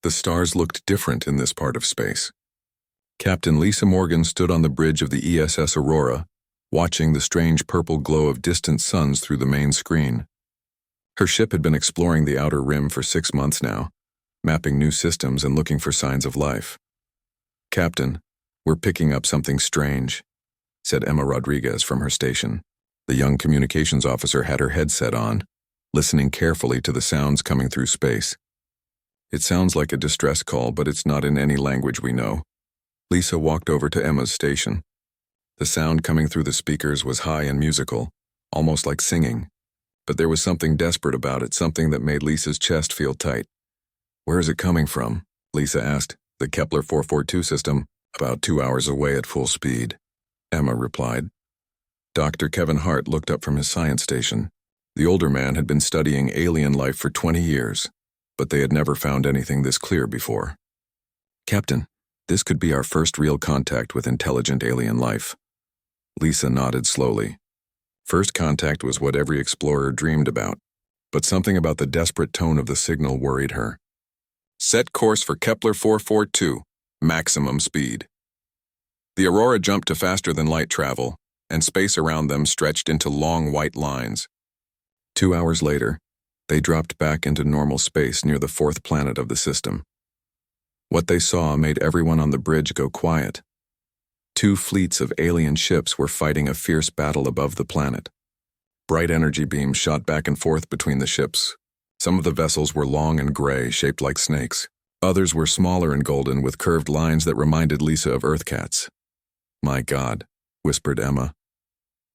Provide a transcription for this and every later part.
The stars looked different in this part of space. Captain Lisa Morgan stood on the bridge of the ESS Aurora, watching the strange purple glow of distant suns through the main screen. Her ship had been exploring the outer rim for 6 months now, mapping new systems and looking for signs of life. "Captain, we're picking up something strange," said Emma Rodriguez from her station. The young communications officer had her headset on, listening carefully to the sounds coming through space. "It sounds like a distress call, but it's not in any language we know." Lisa walked over to Emma's station. The sound coming through the speakers was high and musical, almost like singing. But there was something desperate about it, something that made Lisa's chest feel tight. "Where is it coming from?" Lisa asked. "The Kepler 442 system, about 2 hours away at full speed," Emma replied. Dr. Kevin Hart looked up from his science station. The older man had been studying alien life for 20 years, but they had never found anything this clear before. "Captain, this could be our first real contact with intelligent alien life." Lisa nodded slowly. First contact was what every explorer dreamed about, but something about the desperate tone of the signal worried her. "Set course for Kepler 442, maximum speed." The Aurora jumped to faster-than-light travel, and space around them stretched into long white lines. 2 hours later, they dropped back into normal space near the 4th planet of the system. What they saw made everyone on the bridge go quiet. 2 fleets of alien ships were fighting a fierce battle above the planet. Bright energy beams shot back and forth between the ships. Some of the vessels were long and gray, shaped like snakes. Others were smaller and golden, with curved lines that reminded Lisa of Earth cats. "My God," whispered Emma.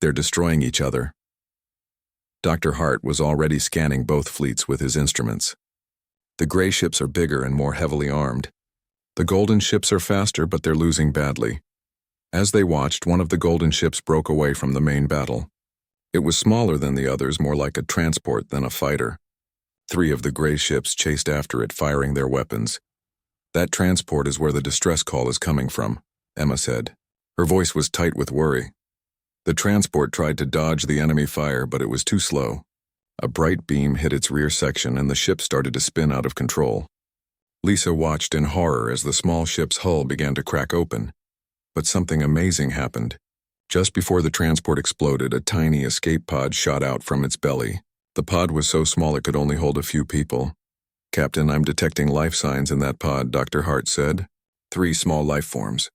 "They're destroying each other." Dr. Hart was already scanning both fleets with his instruments. "The gray ships are bigger and more heavily armed. The golden ships are faster, but they're losing badly." As they watched, one of the golden ships broke away from the main battle. It was smaller than the others, more like a transport than a fighter. 3 of the gray ships chased after it, firing their weapons. "That transport is where the distress call is coming from," Emma said. Her voice was tight with worry. The transport tried to dodge the enemy fire, but it was too slow. A bright beam hit its rear section and the ship started to spin out of control. Lisa watched in horror as the small ship's hull began to crack open. But something amazing happened. Just before the transport exploded, a tiny escape pod shot out from its belly. The pod was so small it could only hold a few people. "Captain, I'm detecting life signs in that pod," Dr. Hart said. 3 small life forms.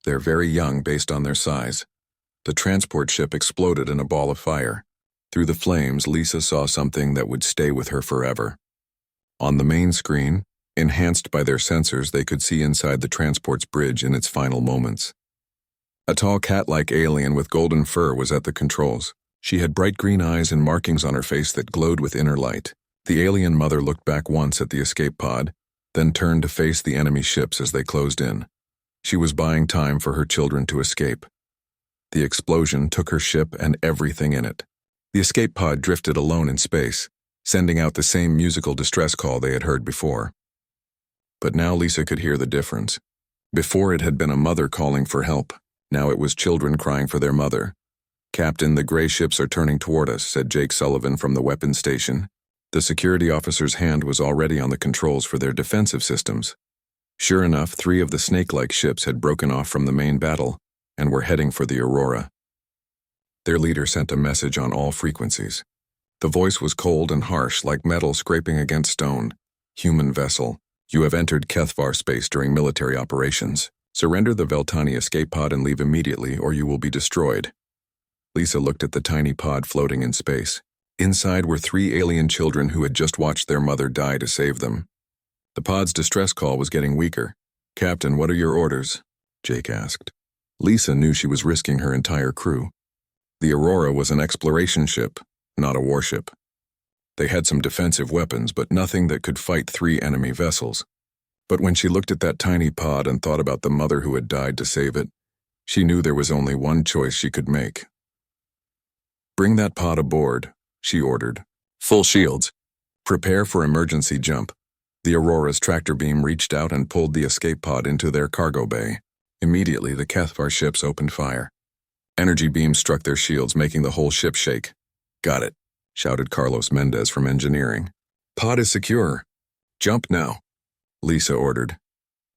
They're very young based on their size." The transport ship exploded in a ball of fire. Through the flames, Lisa saw something that would stay with her forever. On the main screen, enhanced by their sensors, they could see inside the transport's bridge in its final moments. A tall cat-like alien with golden fur was at the controls. She had bright green eyes and markings on her face that glowed with inner light. The alien mother looked back once at the escape pod, then turned to face the enemy ships as they closed in. She was buying time for her children to escape. The explosion took her ship and everything in it. The escape pod drifted alone in space, sending out the same musical distress call they had heard before. But now Lisa could hear the difference. Before it had been a mother calling for help. Now it was children crying for their mother. "Captain, the gray ships are turning toward us," said Jake Sullivan from the weapons station. The security officer's hand was already on the controls for their defensive systems. Sure enough, 3 of the snake-like ships had broken off from the main battle and were heading for the Aurora. Their leader sent a message on all frequencies. The voice was cold and harsh, like metal scraping against stone. "Human vessel, you have entered Kethvar space during military operations. Surrender the Veltani escape pod and leave immediately, or you will be destroyed." Lisa looked at the tiny pod floating in space. Inside were 3 alien children who had just watched their mother die to save them. The pod's distress call was getting weaker. "Captain, what are your orders?" Jake asked. Lisa knew she was risking her entire crew. The Aurora was an exploration ship, not a warship. They had some defensive weapons, but nothing that could fight 3 enemy vessels. But when she looked at that tiny pod and thought about the mother who had died to save it, she knew there was only one choice she could make. "Bring that pod aboard," she ordered. "Full shields. Prepare for emergency jump." The Aurora's tractor beam reached out and pulled the escape pod into their cargo bay. Immediately, the Kethvar ships opened fire. Energy beams struck their shields, making the whole ship shake. "Got it," shouted Carlos Mendez from engineering. "Pod is secure. Jump now." Lisa ordered.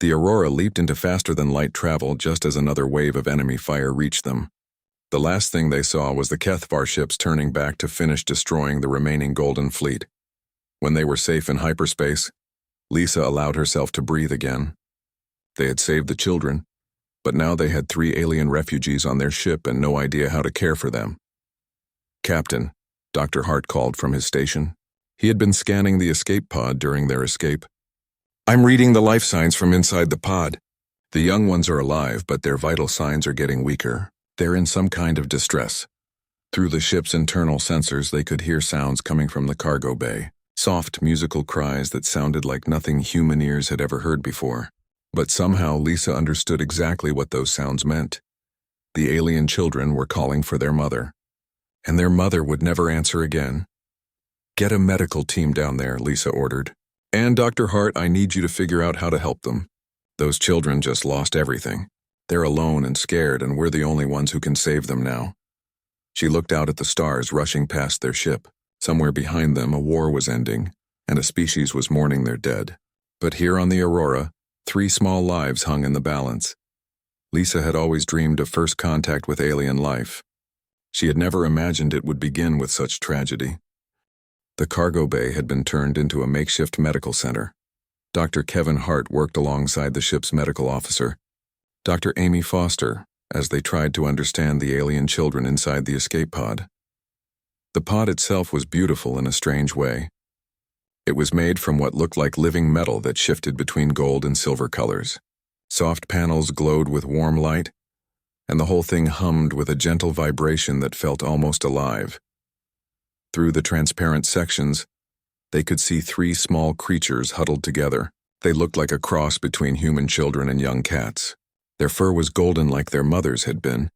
The Aurora leaped into faster-than-light travel just as another wave of enemy fire reached them. The last thing they saw was the Kethvar ships turning back to finish destroying the remaining Golden Fleet. When they were safe in hyperspace, Lisa allowed herself to breathe again. They had saved the children, but now they had 3 alien refugees on their ship and no idea how to care for them. "Captain," Dr. Hart called from his station. He had been scanning the escape pod during their escape. "I'm reading the life signs from inside the pod. The young ones are alive, but their vital signs are getting weaker. They're in some kind of distress." Through the ship's internal sensors, they could hear sounds coming from the cargo bay, soft musical cries that sounded like nothing human ears had ever heard before. But somehow Lisa understood exactly what those sounds meant. The alien children were calling for their mother. And their mother would never answer again. "Get a medical team down there," Lisa ordered. "And Dr. Hart, I need you to figure out how to help them. Those children just lost everything. They're alone and scared, and we're the only ones who can save them now." She looked out at the stars rushing past their ship. Somewhere behind them, a war was ending, and a species was mourning their dead. But here on the Aurora, 3 small lives hung in the balance. Lisa had always dreamed of first contact with alien life. She had never imagined it would begin with such tragedy. The cargo bay had been turned into a makeshift medical center. Dr. Kevin Hart worked alongside the ship's medical officer, Dr. Amy Foster, as they tried to understand the alien children inside the escape pod. The pod itself was beautiful in a strange way. It was made from what looked like living metal that shifted between gold and silver colors. Soft panels glowed with warm light, and the whole thing hummed with a gentle vibration that felt almost alive. Through the transparent sections, they could see 3 small creatures huddled together. They looked like a cross between human children and young cats. Their fur was golden like their mothers had been,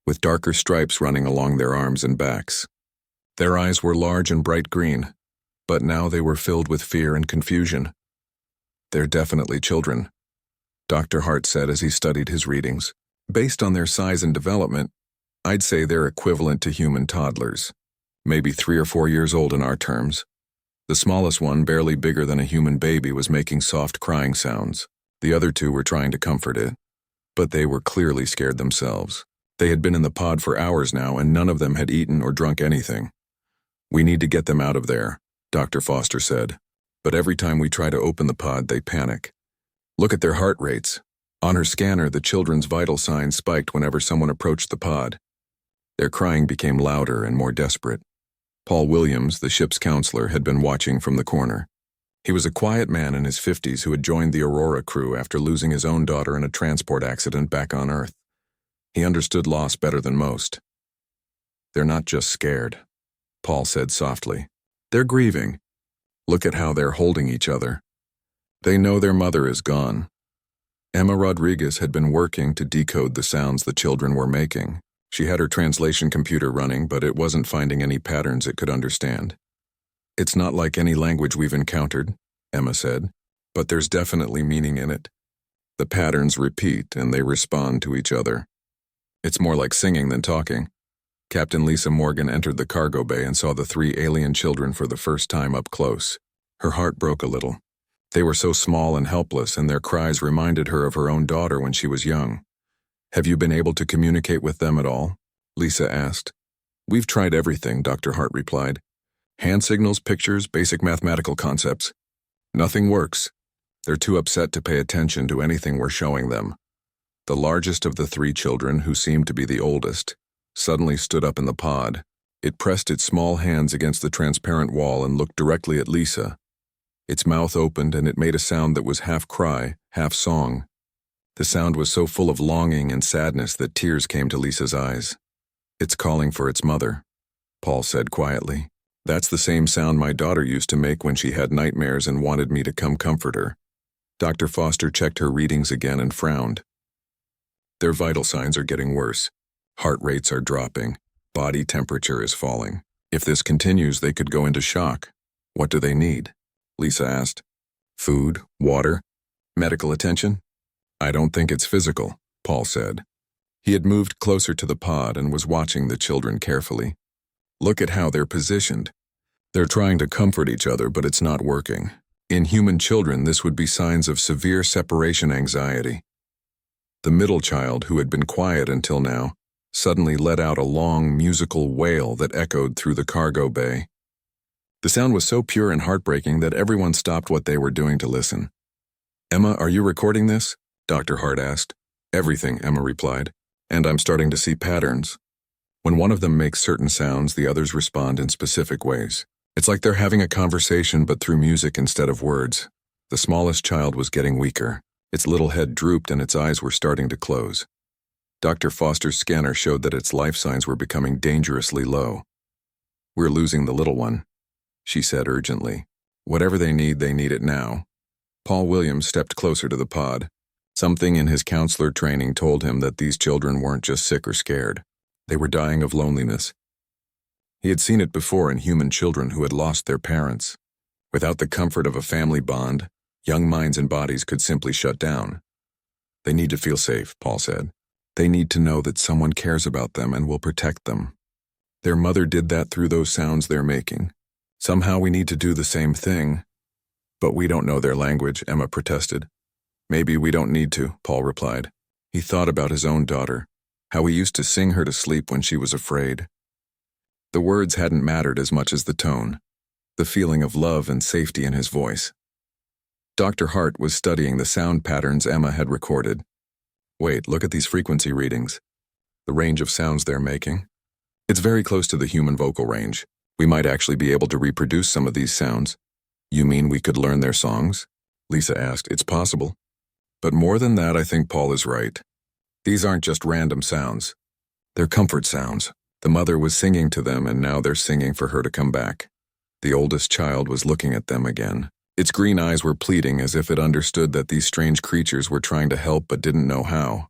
with darker stripes running along their arms and backs. Their eyes were large and bright green, but now they were filled with fear and confusion. "They're definitely children," Dr. Hart said as he studied his readings. "Based on their size and development, I'd say they're equivalent to human toddlers, maybe 3 or 4 years old in our terms. The smallest one, barely bigger than a human baby, was making soft crying sounds. The other 2 were trying to comfort it, but they were clearly scared themselves. They had been in the pod for hours now, and none of them had eaten or drunk anything. "We need to get them out of there," Dr. Foster said. "But every time we try to open the pod, they panic. Look at their heart rates." On her scanner, the children's vital signs spiked whenever someone approached the pod. Their crying became louder and more desperate. Paul Williams, the ship's counselor, had been watching from the corner. He was a quiet man in his 50s who had joined the Aurora crew after losing his own daughter in a transport accident back on Earth. He understood loss better than most. "They're not just scared," Paul said softly. "They're grieving. Look at how they're holding each other. They know their mother is gone." Emma Rodriguez had been working to decode the sounds the children were making. She had her translation computer running, but it wasn't finding any patterns it could understand. "It's not like any language we've encountered," Emma said, "but there's definitely meaning in it. The patterns repeat and they respond to each other. It's more like singing than talking." Captain Lisa Morgan entered the cargo bay and saw the 3 alien children for the first time up close. Her heart broke a little. They were so small and helpless, and their cries reminded her of her own daughter when she was young. "Have you been able to communicate with them at all?" Lisa asked. "We've tried everything," Dr. Hart replied. "Hand signals, pictures, basic mathematical concepts. Nothing works. They're too upset to pay attention to anything we're showing them." The largest of the 3 children, who seemed to be the oldest, suddenly stood up in the pod. It pressed its small hands against the transparent wall and looked directly at Lisa. Its mouth opened and it made a sound that was half cry, half song. The sound was so full of longing and sadness that tears came to Lisa's eyes. "It's calling for its mother," Paul said quietly. "That's the same sound my daughter used to make when she had nightmares and wanted me to come comfort her." Dr. Foster checked her readings again and frowned. "Their vital signs are getting worse. Heart rates are dropping. Body temperature is falling. If this continues, they could go into shock." "What do they need?" Lisa asked. "Food, water, medical attention?" "I don't think it's physical," Paul said. He had moved closer to the pod and was watching the children carefully. "Look at how they're positioned. They're trying to comfort each other, but it's not working. In human children, this would be signs of severe separation anxiety. The middle child, who had been quiet until now, suddenly let out a long, musical wail that echoed through the cargo bay. The sound was so pure and heartbreaking that everyone stopped what they were doing to listen. "Emma, are you recording this?" Dr. Hart asked. "Everything," Emma replied, "and I'm starting to see patterns. When one of them makes certain sounds, the others respond in specific ways. It's like they're having a conversation but through music instead of words." The smallest child was getting weaker. Its little head drooped and its eyes were starting to close. Dr. Foster's scanner showed that its life signs were becoming dangerously low. "We're losing the little one," she said urgently. "Whatever they need it now." Paul Williams stepped closer to the pod. Something in his counselor training told him that these children weren't just sick or scared. They were dying of loneliness. He had seen it before in human children who had lost their parents. Without the comfort of a family bond, young minds and bodies could simply shut down. "They need to feel safe," Paul said. "They need to know that someone cares about them and will protect them. Their mother did that through those sounds they're making. Somehow we need to do the same thing." "But we don't know their language," Emma protested. "Maybe we don't need to," Paul replied. He thought about his own daughter, how he used to sing her to sleep when she was afraid. The words hadn't mattered as much as the tone, the feeling of love and safety in his voice. Dr. Hart was studying the sound patterns Emma had recorded. "Wait, look at these frequency readings. The range of sounds they're making. It's very close to the human vocal range. We might actually be able to reproduce some of these sounds." "You mean we could learn their songs?" Lisa asked. "It's possible. But more than that, I think Paul is right. These aren't just random sounds. They're comfort sounds. The mother was singing to them, and now they're singing for her to come back." The oldest child was looking at them again. Its green eyes were pleading as if it understood that these strange creatures were trying to help but didn't know how.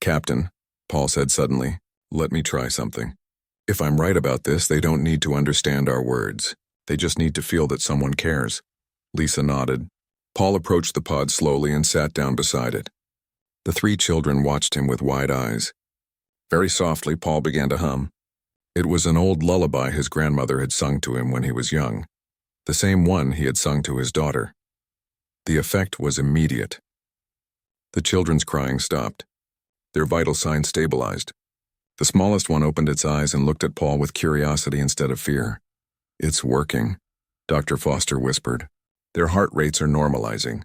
"Captain," Paul said suddenly, "let me try something. If I'm right about this, they don't need to understand our words. They just need to feel that someone cares." Lisa nodded. Paul approached the pod slowly and sat down beside it. The three children watched him with wide eyes. Very softly, Paul began to hum. It was an old lullaby his grandmother had sung to him when he was young, the same one he had sung to his daughter. The effect was immediate. The children's crying stopped. Their vital signs stabilized. The smallest one opened its eyes and looked at Paul with curiosity instead of fear. "It's working," Dr. Foster whispered. "Their heart rates are normalizing."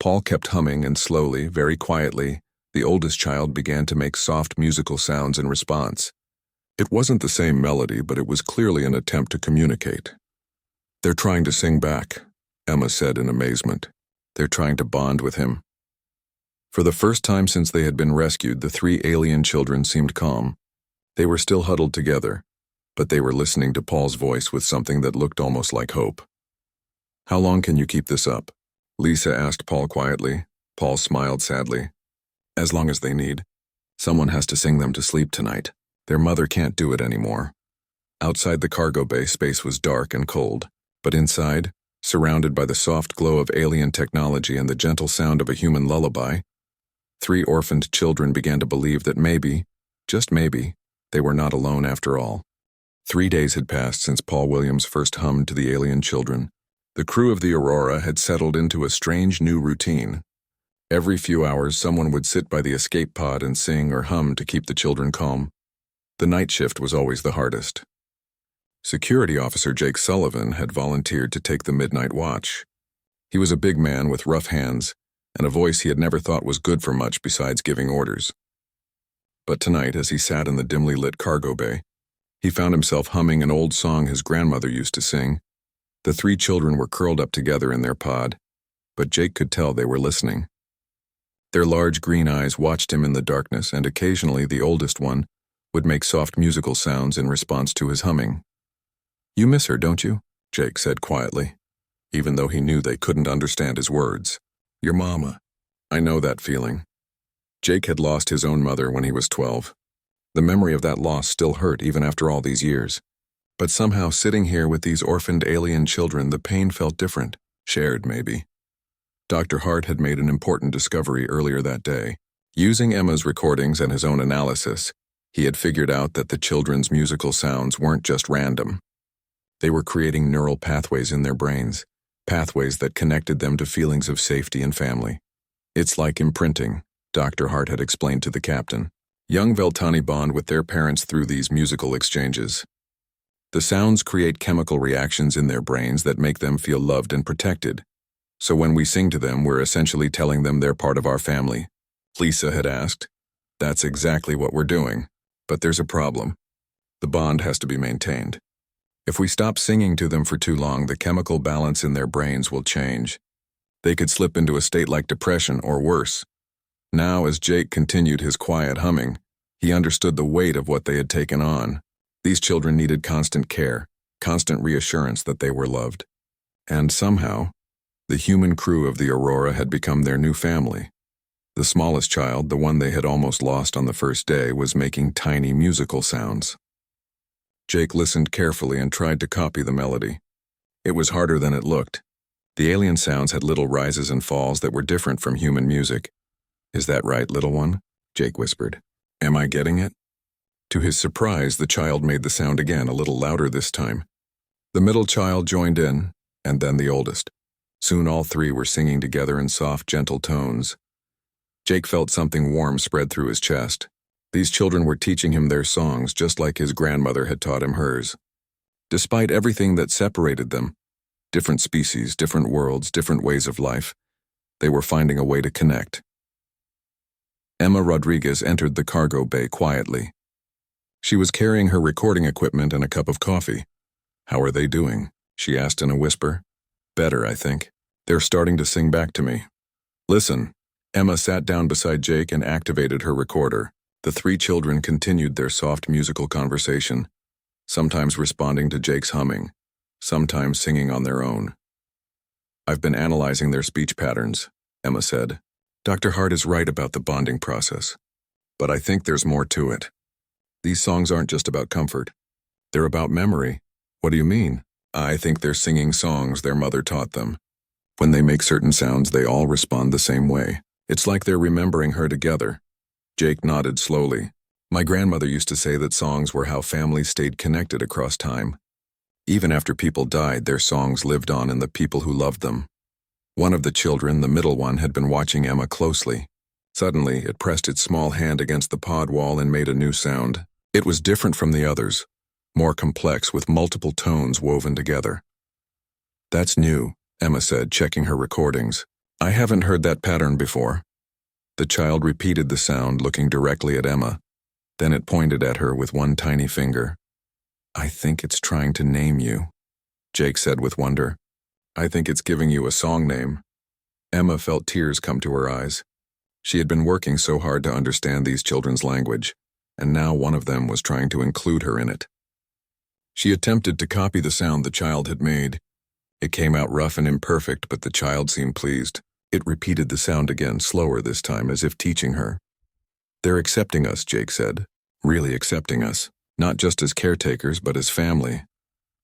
Paul kept humming, and slowly, very quietly, the oldest child began to make soft musical sounds in response. It wasn't the same melody, but it was clearly an attempt to communicate. "They're trying to sing back," Emma said in amazement. "They're trying to bond with him." For the first time since they had been rescued, the three alien children seemed calm. They were still huddled together, but they were listening to Paul's voice with something that looked almost like hope. "How long can you keep this up?" Lisa asked Paul quietly. Paul smiled sadly. "As long as they need. Someone has to sing them to sleep tonight. Their mother can't do it anymore." Outside the cargo bay, space was dark and cold, but inside, surrounded by the soft glow of alien technology and the gentle sound of a human lullaby, three orphaned children began to believe that maybe, just maybe, they were not alone after all. 3 days had passed since Paul Williams first hummed to the alien children. The crew of the Aurora had settled into a strange new routine. Every few hours, someone would sit by the escape pod and sing or hum to keep the children calm. The night shift was always the hardest. Security Officer Jake Sullivan had volunteered to take the midnight watch. He was a big man with rough hands and a voice he had never thought was good for much besides giving orders. But tonight, as he sat in the dimly lit cargo bay, he found himself humming an old song his grandmother used to sing. The three children were curled up together in their pod, but Jake could tell they were listening. Their large green eyes watched him in the darkness, and occasionally the oldest one would make soft musical sounds in response to his humming. "You miss her, don't you?" Jake said quietly, even though he knew they couldn't understand his words. "Your mama. I know that feeling." Jake had lost his own mother when he was 12. The memory of that loss still hurt even after all these years. But somehow, sitting here with these orphaned alien children, the pain felt different, shared maybe. Dr. Hart had made an important discovery earlier that day. Using Emma's recordings and his own analysis, he had figured out that the children's musical sounds weren't just random. They were creating neural pathways in their brains, pathways that connected them to feelings of safety and family. It's like imprinting, Dr. Hart had explained to the captain. Young Veltani bond with their parents through these musical exchanges. The sounds create chemical reactions in their brains that make them feel loved and protected. So when we sing to them, we're essentially telling them they're part of our family. Lisa had asked. That's exactly what we're doing. But there's a problem. The bond has to be maintained. If we stop singing to them for too long, the chemical balance in their brains will change. They could slip into a state like depression or worse. Now, as Jake continued his quiet humming, he understood the weight of what they had taken on. These children needed constant care, constant reassurance that they were loved. And somehow, the human crew of the Aurora had become their new family. The smallest child, the one they had almost lost on the first day, was making tiny musical sounds. Jake listened carefully and tried to copy the melody. It was harder than it looked. The alien sounds had little rises and falls that were different from human music. "Is that right, little one?" Jake whispered. "Am I getting it?" To his surprise, the child made the sound again, a little louder this time. The middle child joined in, and then the oldest. Soon all three were singing together in soft, gentle tones. Jake felt something warm spread through his chest. These children were teaching him their songs just like his grandmother had taught him hers. Despite everything that separated them, different species, different worlds, different ways of life, they were finding a way to connect. Emma Rodriguez entered the cargo bay quietly. She was carrying her recording equipment and a cup of coffee. "How are they doing?" she asked in a whisper. "Better, I think. They're starting to sing back to me." "Listen." Emma sat down beside Jake and activated her recorder. The three children continued their soft musical conversation, sometimes responding to Jake's humming, sometimes singing on their own. "I've been analyzing their speech patterns," Emma said. "Dr. Hart is right about the bonding process. But I think there's more to it. These songs aren't just about comfort. They're about memory." "What do you mean?" "I think they're singing songs their mother taught them. When they make certain sounds, they all respond the same way. It's like they're remembering her together." Jake nodded slowly. "My grandmother used to say that songs were how families stayed connected across time. Even after people died, their songs lived on in the people who loved them." One of the children, the middle one, had been watching Emma closely. Suddenly, it pressed its small hand against the pod wall and made a new sound. It was different from the others, more complex with multiple tones woven together. "That's new," Emma said, checking her recordings. "I haven't heard that pattern before." The child repeated the sound, looking directly at Emma. Then it pointed at her with one tiny finger. "I think it's trying to name you," Jake said with wonder. "I think it's giving you a song name." Emma felt tears come to her eyes. She had been working so hard to understand these children's language, and now one of them was trying to include her in it. She attempted to copy the sound the child had made. It came out rough and imperfect, but the child seemed pleased. It repeated the sound again, slower this time, as if teaching her. "They're accepting us," Jake said. "Really accepting us. Not just as caretakers, but as family."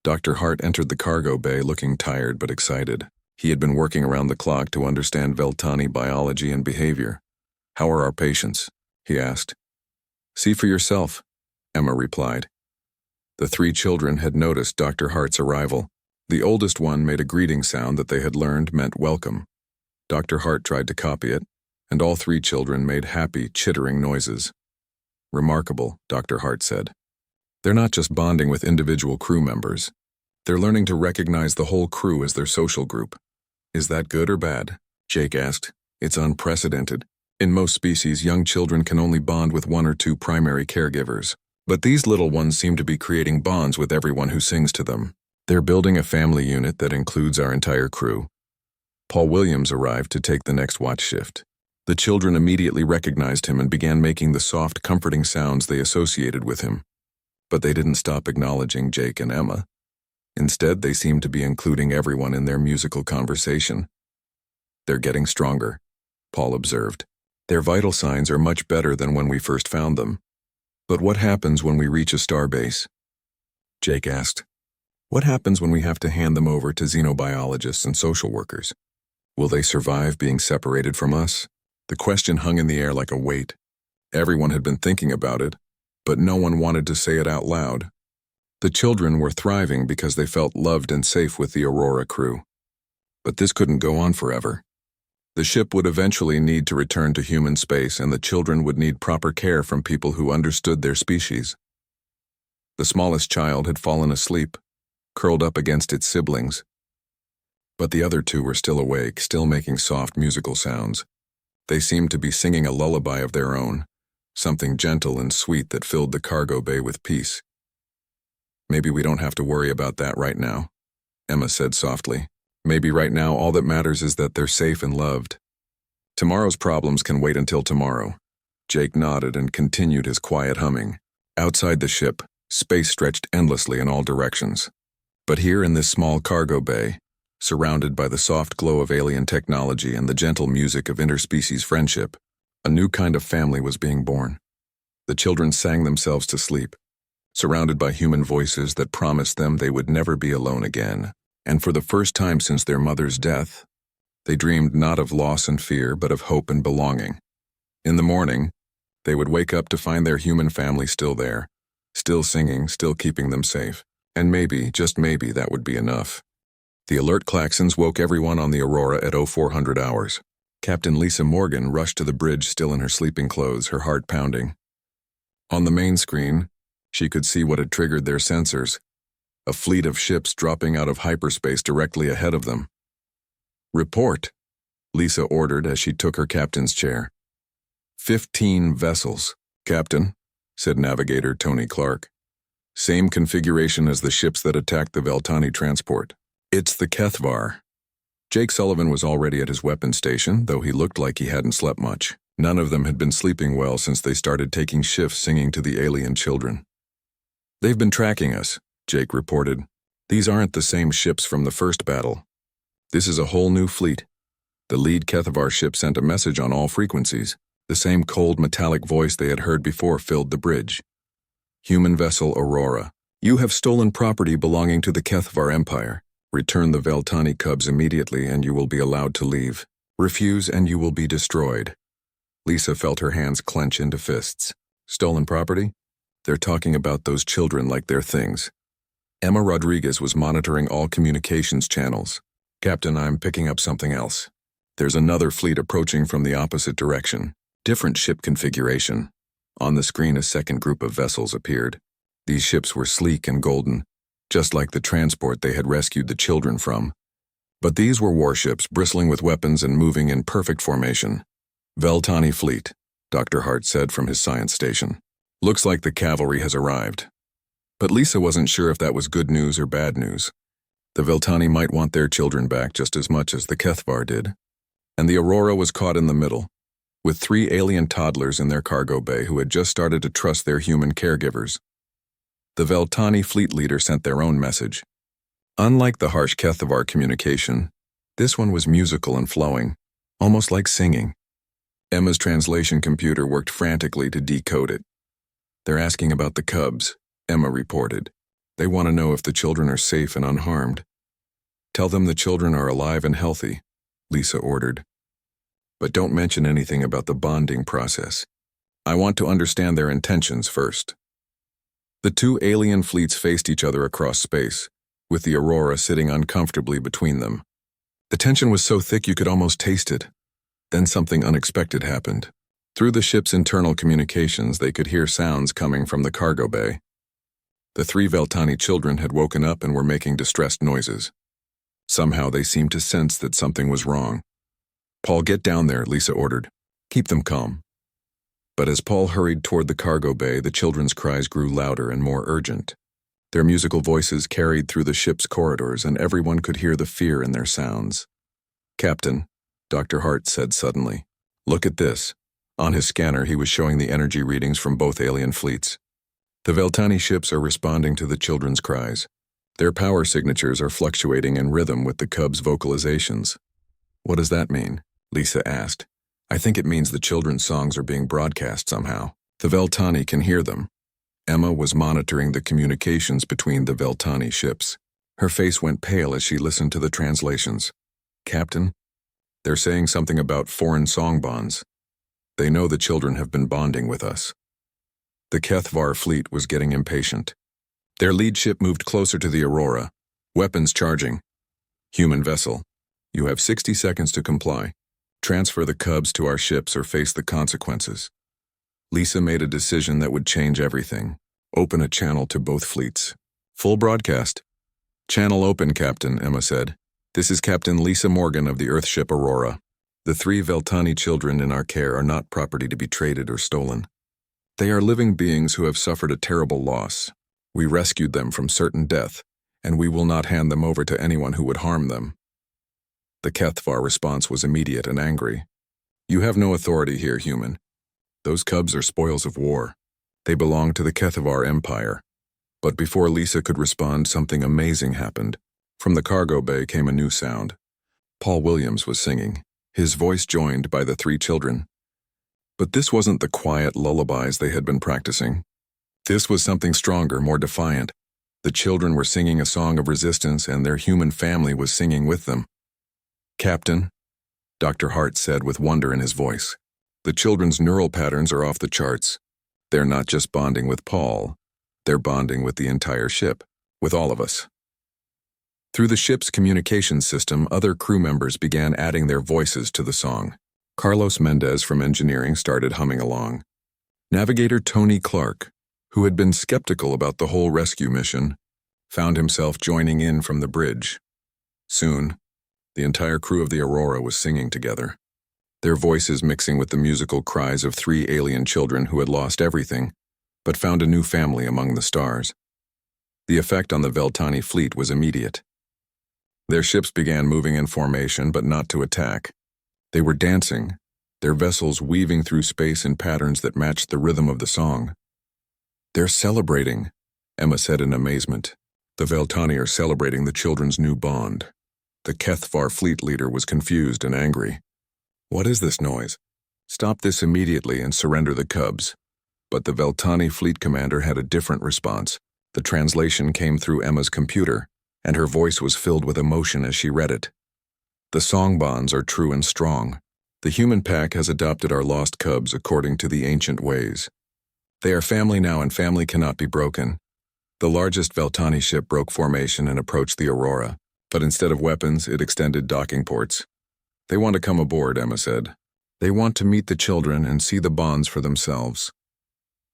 Dr. Hart entered the cargo bay looking tired but excited. He had been working around the clock to understand Veltani biology and behavior. "How are our patients?" he asked. "See for yourself," Emma replied. The three children had noticed Dr. Hart's arrival. The oldest one made a greeting sound that they had learned meant welcome. Dr. Hart tried to copy it, and all three children made happy, chittering noises. "Remarkable," Dr. Hart said. "They're not just bonding with individual crew members. They're learning to recognize the whole crew as their social group." "Is that good or bad?" Jake asked. "It's unprecedented. In most species, young children can only bond with one or two primary caregivers. But these little ones seem to be creating bonds with everyone who sings to them. They're building a family unit that includes our entire crew." Paul Williams arrived to take the next watch shift. The children immediately recognized him and began making the soft, comforting sounds they associated with him. But they didn't stop acknowledging Jake and Emma. Instead, they seemed to be including everyone in their musical conversation. "They're getting stronger," Paul observed. "Their vital signs are much better than when we first found them." "But what happens when we reach a starbase?" Jake asked. "What happens when we have to hand them over to xenobiologists and social workers? Will they survive being separated from us?" The question hung in the air like a weight. Everyone had been thinking about it, but no one wanted to say it out loud. The children were thriving because they felt loved and safe with the Aurora crew. But this couldn't go on forever. The ship would eventually need to return to human space, and the children would need proper care from people who understood their species. The smallest child had fallen asleep, curled up against its siblings. But the other two were still awake, still making soft musical sounds. They seemed to be singing a lullaby of their own, something gentle and sweet that filled the cargo bay with peace. "Maybe we don't have to worry about that right now," Emma said softly. "Maybe right now all that matters is that they're safe and loved. Tomorrow's problems can wait until tomorrow." Jake nodded and continued his quiet humming. Outside the ship, space stretched endlessly in all directions. But here in this small cargo bay, surrounded by the soft glow of alien technology and the gentle music of interspecies friendship, a new kind of family was being born. The children sang themselves to sleep, surrounded by human voices that promised them they would never be alone again. And for the first time since their mother's death, they dreamed not of loss and fear, but of hope and belonging. In the morning, they would wake up to find their human family still there, still singing, still keeping them safe. And maybe, just maybe, that would be enough. The alert klaxons woke everyone on the Aurora at 0400 hours. Captain Lisa Morgan rushed to the bridge still in her sleeping clothes, her heart pounding. On the main screen, she could see what had triggered their sensors: a fleet of ships dropping out of hyperspace directly ahead of them. "Report," Lisa ordered as she took her captain's chair. 15 vessels, Captain," said Navigator Tony Clark. "Same configuration as the ships that attacked the Veltani transport. It's the Kethvar." Jake Sullivan was already at his weapons station, though he looked like he hadn't slept much. None of them had been sleeping well since they started taking shifts singing to the alien children. "They've been tracking us," Jake reported. "These aren't the same ships from the first battle. This is a whole new fleet." The lead Kethvar ship sent a message on all frequencies. The same cold metallic voice they had heard before filled the bridge. "Human vessel Aurora, you have stolen property belonging to the Kethvar Empire. Return the Veltani cubs immediately and you will be allowed to leave. Refuse and you will be destroyed." Lisa felt her hands clench into fists. Stolen property? They're talking about those children like they're things. Emma Rodriguez was monitoring all communications channels. "Captain, I'm picking up something else. There's another fleet approaching from the opposite direction. Different ship configuration." On the screen, a second group of vessels appeared. These ships were sleek and golden, just like the transport they had rescued the children from. But these were warships bristling with weapons and moving in perfect formation. "Veltani fleet," Dr. Hart said from his science station. "Looks like the cavalry has arrived." But Lisa wasn't sure if that was good news or bad news. The Veltani might want their children back just as much as the Kethvar did. And the Aurora was caught in the middle, with 3 alien toddlers in their cargo bay who had just started to trust their human caregivers. The Veltani fleet leader sent their own message. Unlike the harsh Kethvar communication, this one was musical and flowing, almost like singing. Emma's translation computer worked frantically to decode it. "They're asking about the cubs," Emma reported. "They want to know if the children are safe and unharmed." "Tell them the children are alive and healthy," Lisa ordered. "But don't mention anything about the bonding process. I want to understand their intentions first." The 2 alien fleets faced each other across space, with the Aurora sitting uncomfortably between them. The tension was so thick you could almost taste it. Then something unexpected happened. Through the ship's internal communications, they could hear sounds coming from the cargo bay. The 3 Veltani children had woken up and were making distressed noises. Somehow they seemed to sense that something was wrong. "Paul, get down there," Lisa ordered. "Keep them calm." But as Paul hurried toward the cargo bay, the children's cries grew louder and more urgent. Their musical voices carried through the ship's corridors, and everyone could hear the fear in their sounds. "Captain," Dr. Hart said suddenly, "look at this." On his scanner, he was showing the energy readings from both alien fleets. The Veltani ships are responding to the children's cries. Their power signatures are fluctuating in rhythm with the cubs' vocalizations. "What does that mean?" Lisa asked. "I think it means the children's songs are being broadcast somehow. The Veltani can hear them." Emma was monitoring the communications between the Veltani ships. Her face went pale as she listened to the translations. "Captain, they're saying something about foreign song bonds. They know the children have been bonding with us." The Kethvar fleet was getting impatient. Their lead ship moved closer to the Aurora, weapons charging. "Human vessel, You have 60 seconds to comply. Transfer the cubs to our ships or face the consequences. Lisa made a decision that would change everything. Open a channel to both fleets. Full broadcast. Channel open, Captain, Emma said. This is Captain Lisa Morgan of the Earthship Aurora. The 3 Veltani children in our care are not property to be traded or stolen. They are living beings who have suffered a terrible loss. We rescued them from certain death, and we will not hand them over to anyone who would harm them. The Kethvar response was immediate and angry. You have no authority here, human. Those cubs are spoils of war. They belong to the Kethvar Empire. But before Lisa could respond, something amazing happened. From the cargo bay came a new sound. Paul Williams was singing, his voice joined by the 3 children. But this wasn't the quiet lullabies they had been practicing. This was something stronger, more defiant. The children were singing a song of resistance, and their human family was singing with them. Captain, Dr. Hart said with wonder in his voice, the children's neural patterns are off the charts. They're not just bonding with Paul, they're bonding with the entire ship, with all of us. Through the ship's communications system, other crew members began adding their voices to the song. Carlos Mendez from engineering started humming along. Navigator Tony Clark, who had been skeptical about the whole rescue mission, found himself joining in from the bridge. Soon, the entire crew of the Aurora was singing together, their voices mixing with the musical cries of 3 alien children who had lost everything, but found a new family among the stars. The effect on the Veltani fleet was immediate. Their ships began moving in formation, but not to attack. They were dancing, their vessels weaving through space in patterns that matched the rhythm of the song. They're celebrating, Emma said in amazement. The Veltani are celebrating the children's new bond. The Kethvar fleet leader was confused and angry. What is this noise? Stop this immediately and surrender the cubs. But the Veltani fleet commander had a different response. The translation came through Emma's computer, and her voice was filled with emotion as she read it. The song bonds are true and strong. The human pack has adopted our lost cubs according to the ancient ways. They are family now, and family cannot be broken. The largest Veltani ship broke formation and approached the Aurora, but instead of weapons, it extended docking ports. They want to come aboard, Emma said. They want to meet the children and see the bonds for themselves.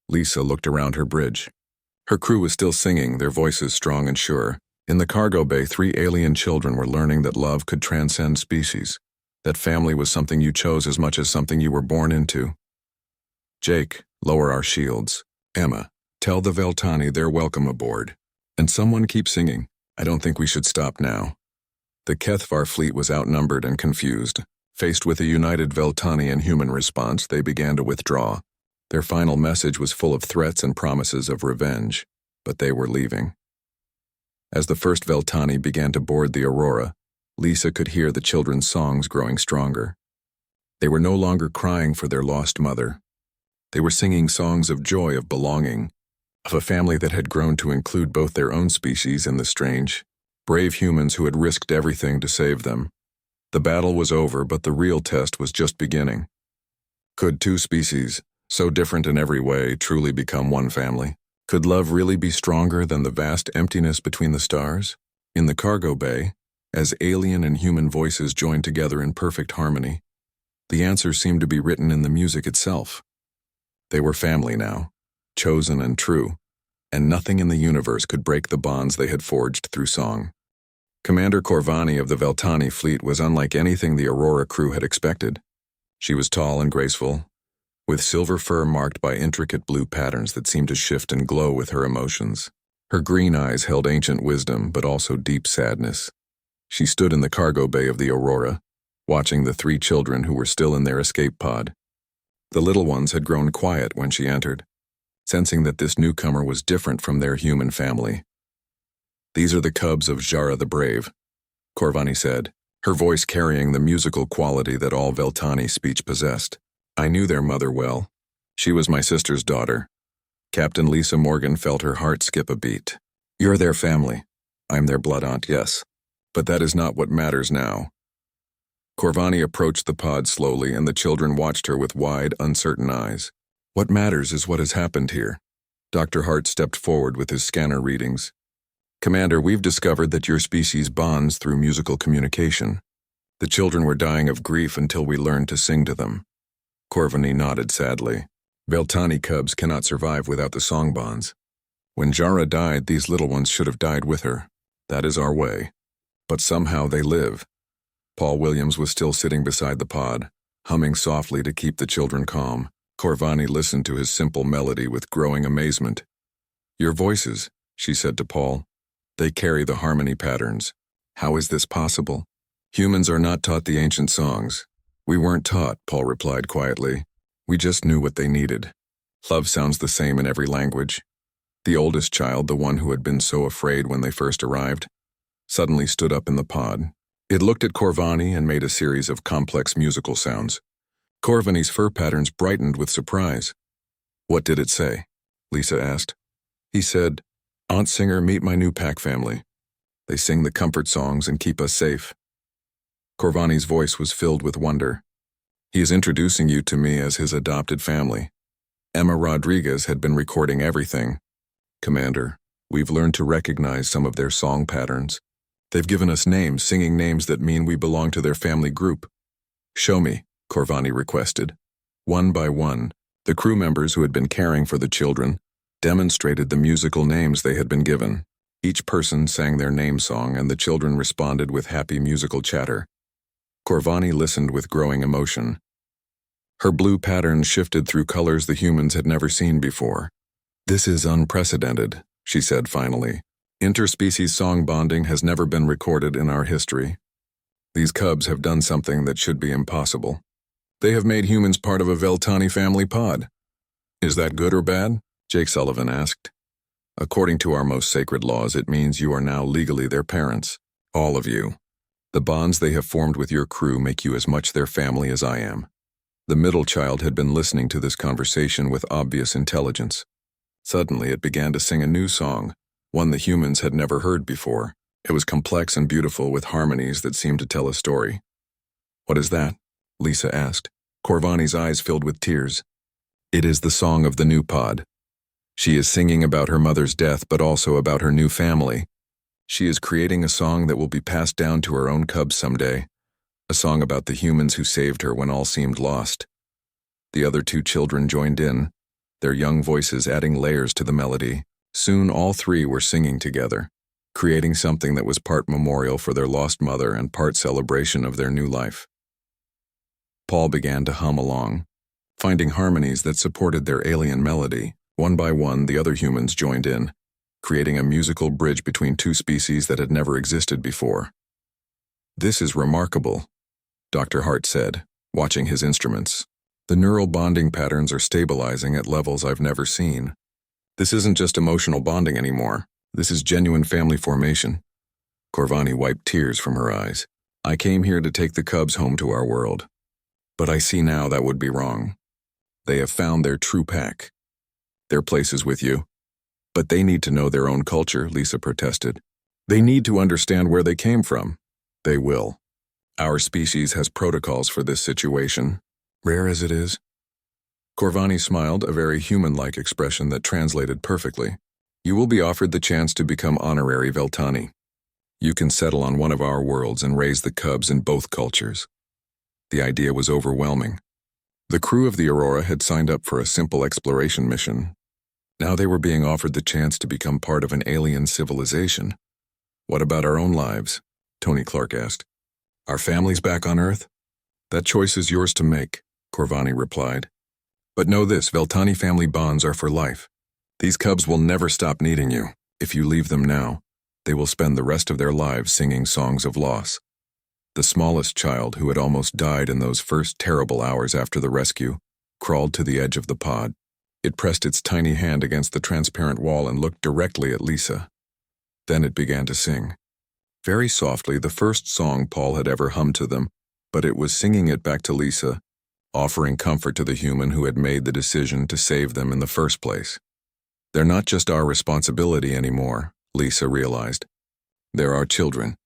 Lisa looked around her bridge. Her crew was still singing, their voices strong and sure. In the cargo bay, 3 alien children were learning that love could transcend species, that family was something you chose as much as something you were born into. Jake, lower our shields. Emma, tell the Veltani they're welcome aboard. And someone keep singing. I don't think we should stop now. The Kethvar fleet was outnumbered and confused. Faced with a united Veltani and human response, they began to withdraw. Their final message was full of threats and promises of revenge, but they were leaving. As the first Veltani began to board the Aurora, Lisa could hear the children's songs growing stronger. They were no longer crying for their lost mother. They were singing songs of joy, of belonging, of a family that had grown to include both their own species and the strange, brave humans who had risked everything to save them. The battle was over, but the real test was just beginning. Could 2 species, so different in every way, truly become one family? Could love really be stronger than the vast emptiness between the stars? In the cargo bay, as alien and human voices joined together in perfect harmony, the answer seemed to be written in the music itself. They were family now, chosen and true, and nothing in the universe could break the bonds they had forged through song. Commander Corvani of the Veltani fleet was unlike anything the Aurora crew had expected. She was tall and graceful, with silver fur marked by intricate blue patterns that seemed to shift and glow with her emotions. Her green eyes held ancient wisdom, but also deep sadness. She stood in the cargo bay of the Aurora, watching the 3 children who were still in their escape pod. The little ones had grown quiet when she entered, sensing that this newcomer was different from their human family. These are the cubs of Jara the Brave, Corvani said, her voice carrying the musical quality that all Veltani speech possessed. I knew their mother well. She was my sister's daughter. Captain Lisa Morgan felt her heart skip a beat. You're their family. I'm their blood aunt, yes. But that is not what matters now. Corvani approached the pod slowly, and the children watched her with wide, uncertain eyes. What matters is what has happened here. Dr. Hart stepped forward with his scanner readings. Commander, we've discovered that your species bonds through musical communication. The children were dying of grief until we learned to sing to them. Corvany nodded sadly. Veltani cubs cannot survive without the song bonds. When Jara died, these little ones should have died with her. That is our way. But somehow they live. Paul Williams was still sitting beside the pod, humming softly to keep the children calm. Corvany listened to his simple melody with growing amazement. "Your voices," she said to Paul. "They carry the harmony patterns. How is this possible? Humans are not taught the ancient songs." "We weren't taught," Paul replied quietly. "We just knew what they needed. Love sounds the same in every language." The oldest child, the one who had been so afraid when they first arrived, suddenly stood up in the pod. It looked at Corvany and made a series of complex musical sounds. Corvany's fur patterns brightened with surprise. "What did it say?" Lisa asked. He said, "Aunt Singer, meet my new pack family. They sing the comfort songs and keep us safe." Corvany's voice was filled with wonder. "He is introducing you to me as his adopted family." Emma Rodriguez had been recording everything. "Commander, we've learned to recognize some of their song patterns. They've given us names, singing names that mean we belong to their family group." "Show me," Corvany requested. One by one, the crew members who had been caring for the children demonstrated the musical names they had been given. Each person sang their name song, and the children responded with happy musical chatter. Corvany listened with growing emotion. Her blue patterns shifted through colors the humans had never seen before. "This is unprecedented," she said finally. "Interspecies song bonding has never been recorded in our history. These cubs have done something that should be impossible. They have made humans part of a Veltani family pod." "Is that good or bad?" Jake Sullivan asked. "According to our most sacred laws, it means you are now legally their parents. All of you. The bonds they have formed with your crew make you as much their family as I am." The middle child had been listening to this conversation with obvious intelligence. Suddenly it began to sing a new song, one the humans had never heard before. It was complex and beautiful with harmonies that seemed to tell a story. "What is that?" Lisa asked. Corvany's eyes filled with tears. "It is the song of the new pod. She is singing about her mother's death, but also about her new family. She is creating a song that will be passed down to her own cubs someday, a song about the humans who saved her when all seemed lost." The other two children joined in, their young voices adding layers to the melody. Soon all three were singing together, creating something that was part memorial for their lost mother and part celebration of their new life. Paul began to hum along, finding harmonies that supported their alien melody. One by one, the other humans joined in, creating a musical bridge between two species that had never existed before. "This is remarkable," Dr. Hart said, watching his instruments. "The neural bonding patterns are stabilizing at levels I've never seen. This isn't just emotional bonding anymore. This is genuine family formation." Corvany wiped tears from her eyes. "I came here to take the cubs home to our world. But I see now that would be wrong. They have found their true pack. Their place is with you." "But they need to know their own culture," Lisa protested. "They need to understand where they came from." "They will. Our species has protocols for this situation, rare as it is." Corvany smiled, a very human-like expression that translated perfectly. "You will be offered the chance to become honorary Veltani. You can settle on one of our worlds and raise the cubs in both cultures." The idea was overwhelming. The crew of the Aurora had signed up for a simple exploration mission. Now they were being offered the chance to become part of an alien civilization. "What about our own lives?" Tony Clark asked. "Our families back on Earth?" "That choice is yours to make," Corvany replied. "But know this, Veltani family bonds are for life. These cubs will never stop needing you. If you leave them now, they will spend the rest of their lives singing songs of loss." The smallest child, who had almost died in those first terrible hours after the rescue, crawled to the edge of the pod. It pressed its tiny hand against the transparent wall and looked directly at Lisa. Then it began to sing. Very softly, the first song Paul had ever hummed to them, but it was singing it back to Lisa, offering comfort to the human who had made the decision to save them in the first place. "They're not just our responsibility anymore," Lisa realized. "They're our children."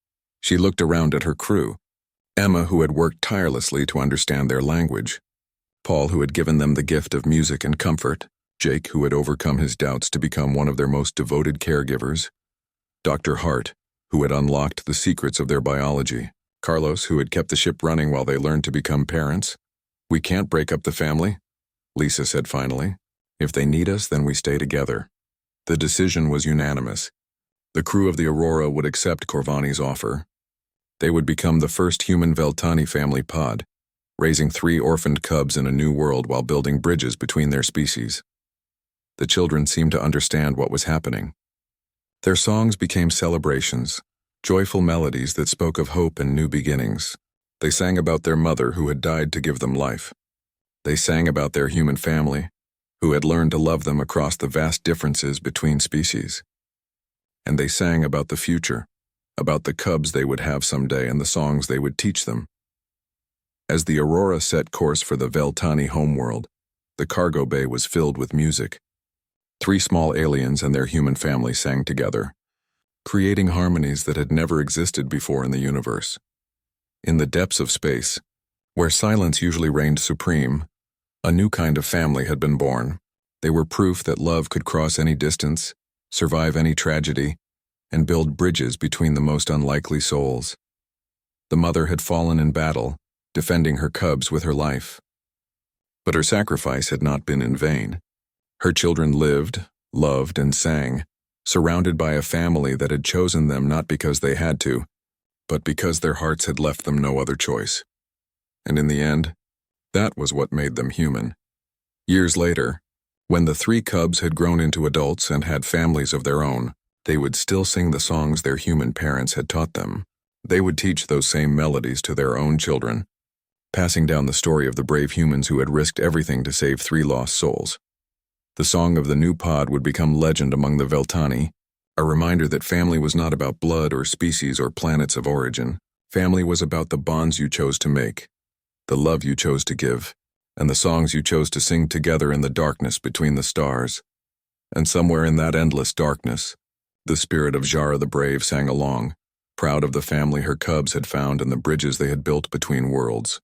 She looked around at her crew. Emma, who had worked tirelessly to understand their language. Paul, who had given them the gift of music and comfort. Jake, who had overcome his doubts to become one of their most devoted caregivers. Dr. Hart, who had unlocked the secrets of their biology. Carlos, who had kept the ship running while they learned to become parents. "We can't break up the family," Lisa said finally. "If they need us, then we stay together." The decision was unanimous. The crew of the Aurora would accept Corvani's offer. They would become the first human Veltani family pod, raising 3 orphaned cubs in a new world while building bridges between their species. The children seemed to understand what was happening. Their songs became celebrations, joyful melodies that spoke of hope and new beginnings. They sang about their mother who had died to give them life. They sang about their human family, who had learned to love them across the vast differences between species. And they sang about the future, about the cubs they would have someday and the songs they would teach them. As the Aurora set course for the Veltani homeworld, the cargo bay was filled with music. 3 small aliens and their human family sang together, creating harmonies that had never existed before in the universe. In the depths of space, where silence usually reigned supreme, a new kind of family had been born. They were proof that love could cross any distance, survive any tragedy, and build bridges between the most unlikely souls. The mother had fallen in battle, defending her cubs with her life. But her sacrifice had not been in vain. Her children lived, loved, and sang, surrounded by a family that had chosen them not because they had to, but because their hearts had left them no other choice. And in the end, that was what made them human. Years later, when the 3 cubs had grown into adults and had families of their own, they would still sing the songs their human parents had taught them. They would teach those same melodies to their own children, passing down the story of the brave humans who had risked everything to save 3 lost souls. The song of the new pod would become legend among the Veltani, a reminder that family was not about blood or species or planets of origin. Family was about the bonds you chose to make, the love you chose to give, and the songs you chose to sing together in the darkness between the stars. And somewhere in that endless darkness, the spirit of Jara the Brave sang along, proud of the family her cubs had found and the bridges they had built between worlds.